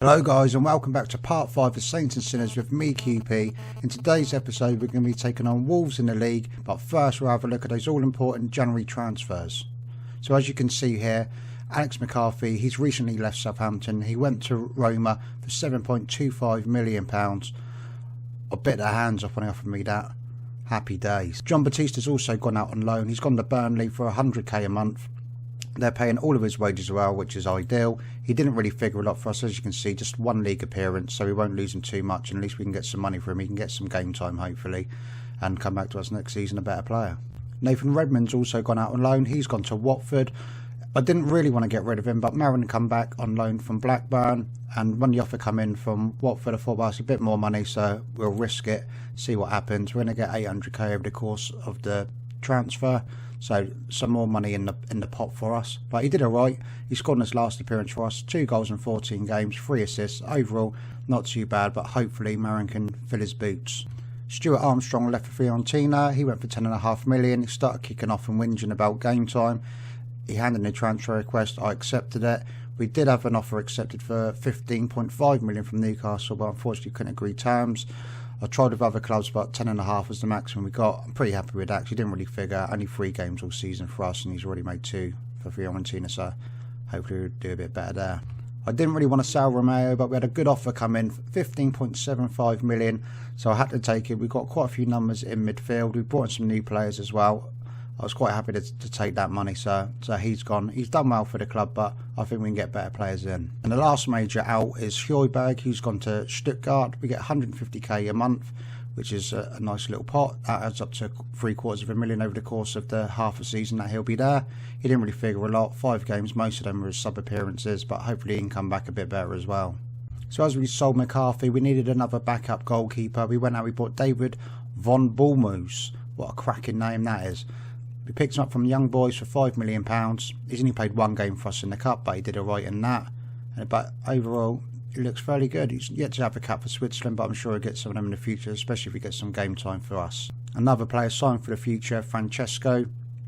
Hello guys and welcome back to part 5 of Saints and Sinners with me QP. In today's episode we're going to be taking on Wolves in the league, but first we'll have a look at those all important January transfers. So as you can see here, Alex McCarthy, he's recently left Southampton. He went to Roma for £7.25 million. I bit their hands off when they offered me that. Happy days. John Batista's also gone out on loan. He's gone to Burnley for 100k a month. They're paying all of his wages well, which is ideal. He didn't really figure a lot for us, as you can see, just one league appearance, so we won't lose him too much, and at least we can get some money for him. He can get some game time, hopefully, and come back to us next season a better player. Nathan Redmond's also gone out on loan. He's gone to Watford. I didn't really want to get rid of him, but Marin come back on loan from Blackburn, and when the offer come in from Watford, I thought, well, it's a bit more money, so we'll risk it, see what happens. We're going to get 800k over the course of the transfer. So some more money in the pot for us. But he did alright. He scored in his last appearance for us. 2 goals in 14 games, 3 assists. Overall, not too bad, but hopefully Marin can fill his boots. Stuart Armstrong left for Fiorentina. He went for £10.5 million. He started kicking off and whinging about game time. He handed in a transfer request. I accepted it. We did have an offer accepted for £15.5 million from Newcastle, but unfortunately couldn't agree terms. I tried with other clubs, but 10.5 was the maximum we got. I'm pretty happy with that because he didn't really figure. Only 3 games all season for us, and he's already made 2 for Fiorentina, so hopefully we'll do a bit better there. I didn't really want to sell Romeo, but we had a good offer come in, £15.75 million, so I had to take it. We got quite a few numbers in midfield. We brought in some new players as well. I was quite happy to take that money, so he's gone. He's done well for the club, but I think we can get better players in. And the last major out is Højbjerg, who's gone to Stuttgart. We get 150k a month, which is a nice little pot. That adds up to £750,000 over the course of the half a season that he'll be there. He didn't really figure a lot. 5 games, most of them were his sub appearances, but hopefully he can come back a bit better as well. So as we sold McCarthy, we needed another backup goalkeeper. We went out, we bought David von Bournemouth. What a cracking name that is. We picked him up from Young Boys for £5 million. He's only played 1 game for us in the cup, but he did alright in that. But overall, he looks fairly good. He's yet to have a cap for Switzerland, but I'm sure he'll get some of them in the future, especially if he gets some game time for us. Another player signed for the future, Francesco.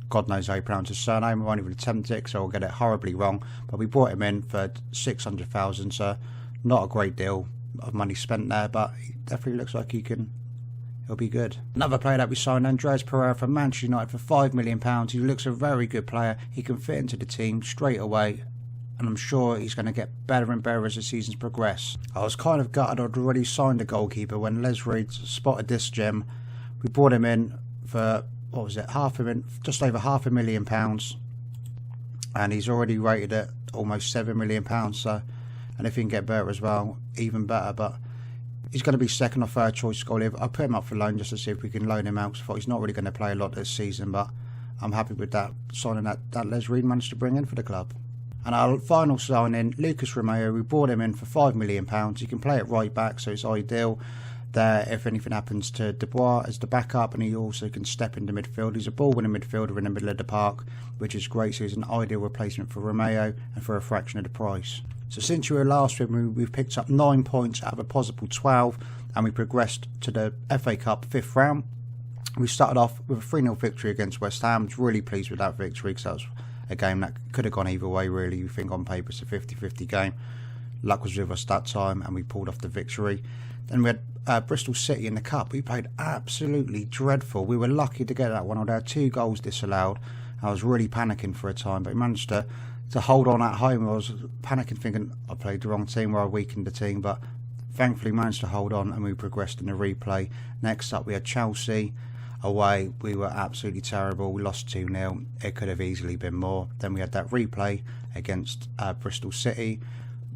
God knows how you pronounce his surname. I won't even attempt it, so I'll get it horribly wrong. But we brought him in for 600,000, so not a great deal of money spent there, but he definitely looks like he'll be good. Another player that we signed, Andreas Pereira from Manchester United for £5 million. He looks a very good player. He can fit into the team straight away, and I'm sure he's going to get better and better as the seasons progress. I was kind of gutted I'd already signed a goalkeeper when Les Reed spotted this gem. We brought him in for, what was it, just over £500,000, and he's already rated at almost £7 million. So, and if he can get better as well, even better. But he's going to be second or third choice goalie. I put him up for loan just to see if we can loan him out, because I thought he's not really going to play a lot this season, but I'm happy with that signing that Les Reed managed to bring in for the club. And our final signing, Lucas Romeo, we brought him in for £5 million. He can play at right back, so it's ideal there if anything happens to Dubois as the backup, and he also can step into midfield. He's a ball-winning midfielder in the middle of the park, which is great, so he's an ideal replacement for Romeo and for a fraction of the price. So since you were last with me, we've picked up 9 points out of a possible 12, and we progressed to the FA Cup 5th round. We started off with a 3-0 victory against West Ham. I was really pleased with that victory, because that was a game that could have gone either way, really. You think on paper it's a 50-50 game. Luck was with us that time, and we pulled off the victory. Then we had Bristol City in the Cup. We played absolutely dreadful. We were lucky to get that one. I had 2 goals disallowed. I was really panicking for a time, but we managed to hold on at home. I was panicking, thinking I played the wrong team, where I weakened the team, but thankfully managed to hold on, and we progressed in the replay. Next up we had Chelsea away. We were absolutely terrible. We lost 2-0. It could have easily been more. Then we had that replay against Bristol City.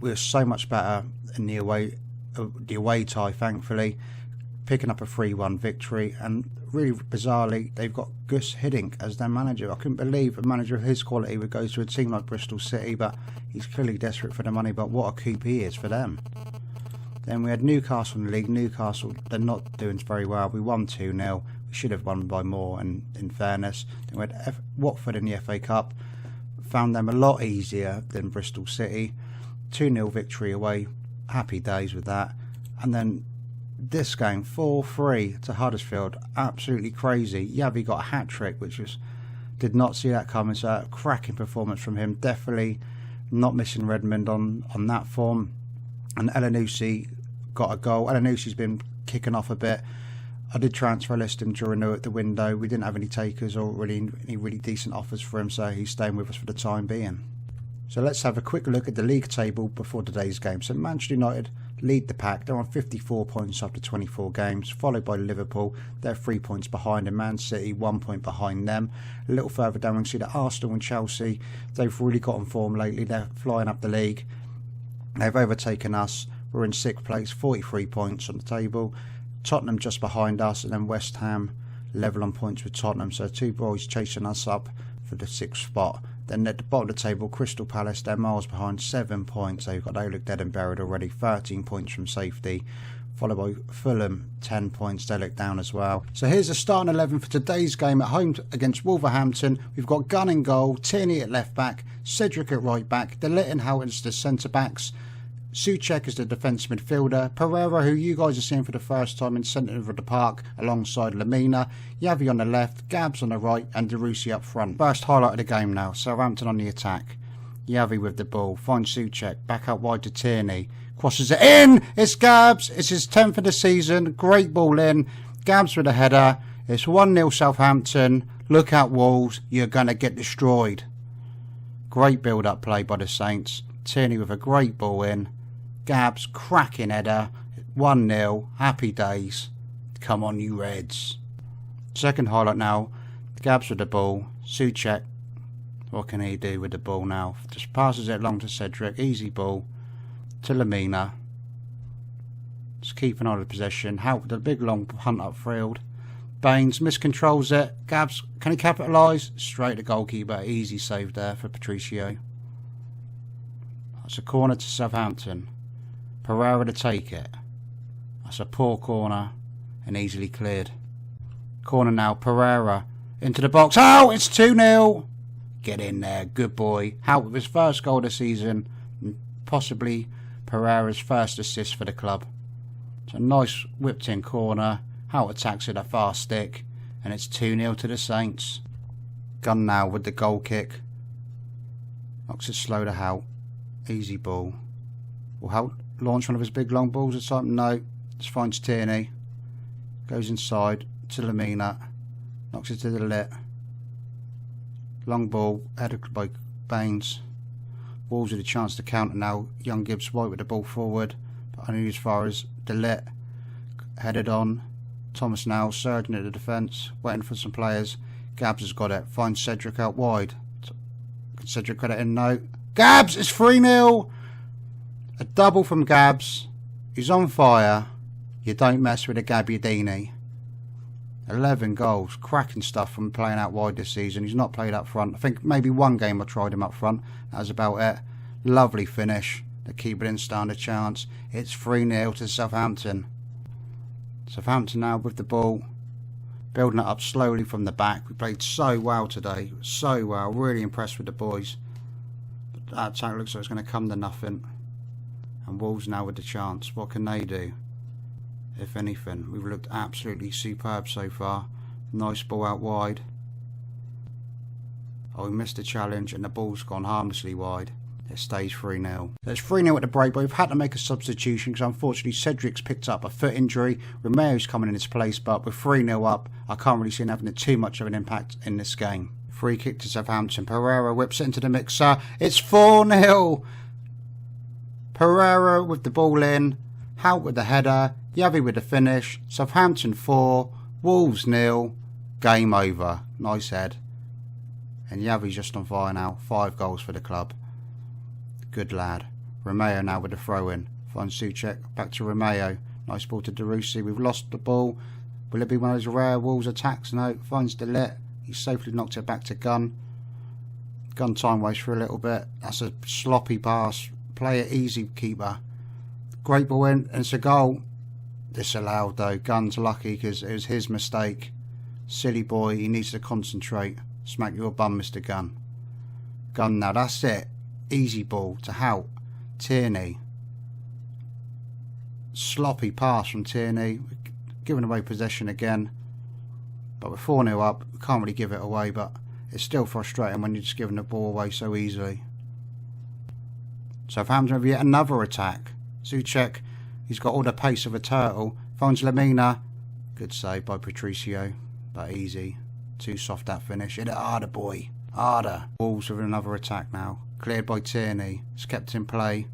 We were so much better in the away tie, thankfully, picking up a 3-1 victory. And really bizarrely, they've got Gus Hiddink as their manager. I couldn't believe a manager of his quality would go to a team like Bristol City, but he's clearly desperate for the money. But what a coup he is for them. Then we had Newcastle in the league. Newcastle, they're not doing very well. We won 2-0. We should have won by more, and in fairness. Then we had Watford in the FA Cup. Found them a lot easier than Bristol City. 2-0 victory away. Happy days with that. And then this game, 4-3 to Huddersfield. Absolutely crazy. Yavi got a hat-trick, which did not see that coming. So a cracking performance from him. Definitely not missing Redmond on that form. and Elanusi got a goal. Elanusi's been kicking off a bit. I did transfer list him during the window. We didn't have any takers or any really decent offers for him, so he's staying with us for the time being. So let's have a quick look at the league table before today's game. So Manchester United lead the pack. They're on 54 points after 24 games, followed by Liverpool. They're 3 points behind, and Man City 1 point behind them. A little further down, we can see that Arsenal and Chelsea, they've really got on form lately. They're flying up the league. They've overtaken us. We're in 6th place, 43 points on the table. Tottenham just behind us, and then West Ham level on points with Tottenham. So 2 boys chasing us up for the 6th spot. Then at the bottom of the table, Crystal Palace, they're miles behind, 7 points. They look dead and buried already, 13 points from safety. Followed by Fulham, 10 points, they look down as well. So here's the starting 11 for today's game at home against Wolverhampton. We've got Gunn in goal, Tierney at left back, Cedric at right back, De Ligt and Houghton as the centre backs, Souček is the defensive midfielder, Pereira, who you guys are seeing for the first time, in centre of the park alongside Lamina, Yavi on the left, Gabs on the right, and Derusi up front. First highlight of the game now, Southampton on the attack. Yavi with the ball, finds Souček, back out wide to Tierney, crosses it in, it's Gabs, it's his 10th of the season, great ball in, Gabs with a header, it's 1-0 Southampton, look out Wolves, you're going to get destroyed. Great build-up play by the Saints, Tierney with a great ball in, Gabs, cracking header, 1-0, happy days. Come on, you Reds. Second highlight now, Gabs with the ball, Souček, what can he do with the ball now? Just passes it along to Cedric, easy ball, to Lamina. Just keeping on the possession, help with a big long hunt upfield. Baines miscontrols it, Gabs, can he capitalise? Straight to goalkeeper, easy save there for Patricio. That's a corner to Southampton. Pereira to take it. That's a poor corner and easily cleared. Corner now, Pereira into the box. Oh, it's 2-0. Get in there, good boy. Hout with his first goal of the season, and possibly Pereira's first assist for the club. It's a nice whipped in corner. Hout attacks with a fast stick, and it's 2-0 to the Saints. Gunn now with the goal kick. Knocks it slow to Hout. Easy ball. Will Hout launch one of his big long balls or something? No. Just finds Tierney. Goes inside to Lamina. Knocks it to the lit. Long ball, headed by Baines. Wolves with a chance to counter now. Young Gibbs White with the ball forward, but only as far as De Ligt. Headed on. Thomas now surging at the defence, waiting for some players. Gabs has got it. Finds Cedric out wide. Can Cedric get it in? No. Gabs! It's 3-0! A double from Gabs. He's on fire. You don't mess with a Gabbiadini. 11 goals. Cracking stuff from playing out wide this season. He's not played up front. I think maybe one game I tried him up front. That was about it. Lovely finish. The keeper didn't stand a chance. It's 3-0 to Southampton. Southampton now with the ball. Building it up slowly from the back. We played so well today. So well. Really impressed with the boys. But that attack looks like it's going to come to nothing. And Wolves now with the chance. What can they do? If anything, we've looked absolutely superb so far. Nice ball out wide. Oh, we missed the challenge and the ball's gone harmlessly wide. It stays 3-0. It's 3-0 at the break, but we've had to make a substitution because unfortunately Cedric's picked up a foot injury. Romeo's coming in his place, but with 3-0 up, I can't really see him having too much of an impact in this game. Free kick to Southampton. Pereira whips it into the mixer. It's 4-0. Pereira with the ball in. Hout with the header. Yavi with the finish. Southampton 4. Wolves 0. Game over. Nice head. And Yavi's just on fire now. 5 goals for the club. Good lad. Romeo now with the throw in. Finds Souček. Back to Romeo. Nice ball to Derusi. We've lost the ball. Will it be one of those rare Wolves attacks? No. Finds De Ligt. He safely knocked it back to Gunn. Gunn time waste for a little bit. That's a sloppy pass. Play it easy, keeper. Great ball in, and it's a goal. Disallowed though. Gunn's lucky because it was his mistake. Silly boy, he needs to concentrate. Smack your bum, Mr. Gunn. Gunn now, that's it. Easy ball to Hout. Tierney. Sloppy pass from Tierney. Giving away possession again. But we're 4-0 up. We can't really give it away, but it's still frustrating when you're just giving the ball away so easily. Southampton have yet another attack. Zucek, he's got all the pace of a turtle. Finds Lemina. Good save by Patricio, but easy. Too soft that finish. Hit it harder, boy. Harder. Wolves with another attack now. Cleared by Tierney. It's kept in play.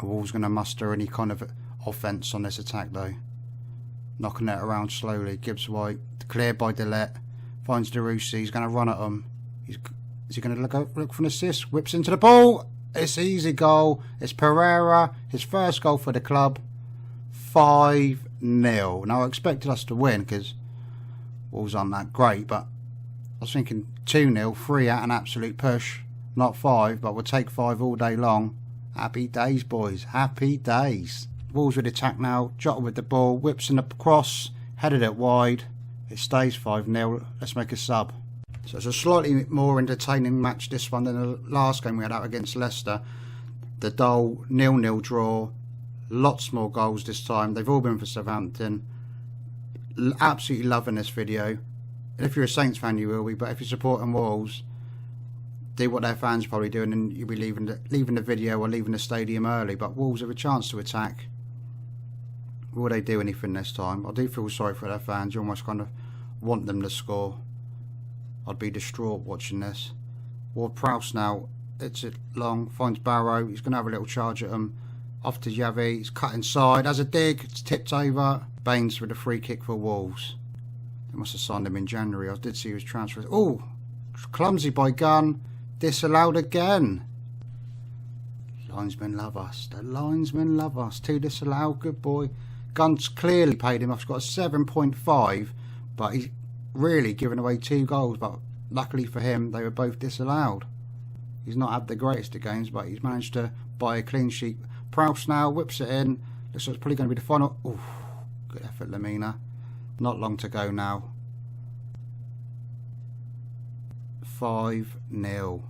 Wolves going to muster any kind of offence on this attack though. Knocking it around slowly. Gibbs White. Cleared by Delette. Finds DeRusi. He's going to run at him. Is he going to look for an assist? Whips into the ball. It's easy goal. It's Pereira. His first goal for the club. 5-0. Now I expected us to win because Wolves aren't that great, but I was thinking 2-0, 3 at an absolute push. Not 5, but we'll take 5 all day long. Happy days, boys. Happy days. Wolves with attack now. Jota with the ball. Whips in the cross. Headed it wide. It stays 5-0. Let's make a sub. So it's a slightly more entertaining match this one than the last game we had out against Leicester. The dull 0-0 draw. Lots more goals this time. They've all been for Southampton. Absolutely loving this video. And if you're a Saints fan, you will be. But if you're supporting Wolves, do what their fans probably do, and then you'll be leaving the video or leaving the stadium early. But Wolves have a chance to attack. Will they do anything this time? I do feel sorry for their fans. You almost kind of want them to score. I'd be distraught watching this. Ward-Prowse now. It's it long. Finds Barrow. He's going to have a little charge at him. Off to Xavi. He's cut inside. Has a dig. It's tipped over. Baines with a free kick for Wolves. They must have signed him in January. I did see he was transferred. Oh, clumsy by Gunn. Disallowed again. Linesmen love us. The linesmen love us. 2 disallowed. Good boy. Gunn's clearly paid him off. He's got a 7.5, but he's really given away 2 goals. But luckily for him, they were both disallowed. He's not had the greatest of games, but he's managed to buy a clean sheet. Prowse now whips it in. Looks like it's probably going to be the final. Ooh, good effort, Lemina. Not long to go now. 5-0.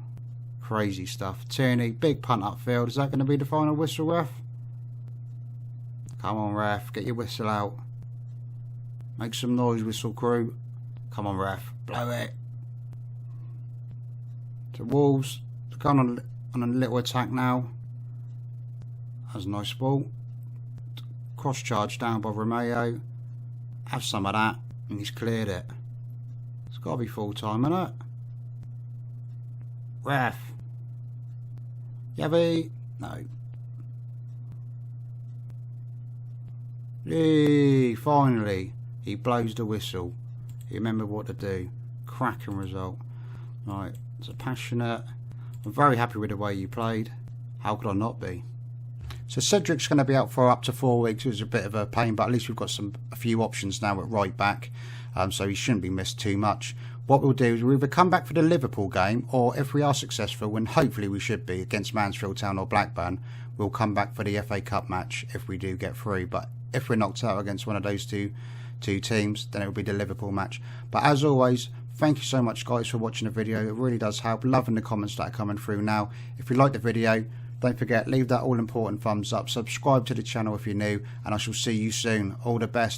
Crazy stuff. Tierney, big punt upfield. Is that going to be the final whistle, ref? Come on, ref. Get your whistle out. Make some noise, whistle crew. Come on, ref. Blow it. So Wolves going on a little attack now. That's a nice ball. Cross charge down by Romeo. Have some of that. And he's cleared it. It's got to be full time, isn't it? Ref. Xavi. No. Yay, finally. He blows the whistle. He remembered what to do. Cracking result. Right. It's a passionate. I'm very happy with the way you played. How could I not be? So Cedric's going to be out for up to 4 weeks. It was a bit of a pain, but at least we've got a few options now at right back, so he shouldn't be missed too much. What we'll do is we'll either come back for the Liverpool game, or if we are successful, and hopefully we should be, against Mansfield Town or Blackburn, we'll come back for the FA Cup match if we do get through. But if we're knocked out against one of those two teams, then it will be the Liverpool match. But as always, thank you so much, guys, for watching the video. It really does help. Loving the comments that are coming through now. If you like the video, don't forget, leave that all important thumbs up. Subscribe to the channel if you're new, and I shall see you soon. All the best.